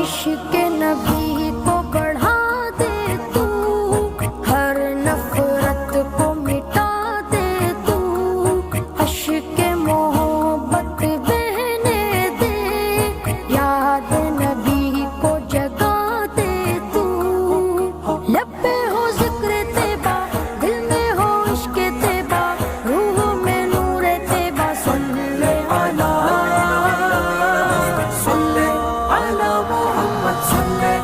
عشق نبی کو بڑھا دے تو، ہر نفرت کو مٹا دے تو، عشق محبت بہنے دے، یاد نبی کو جگا دے تو، لب پہ ہو ذکر طیبہ، دل میں ہو عشق طیبہ، روح میں نور طیبہ، صلی علی محمد، صلی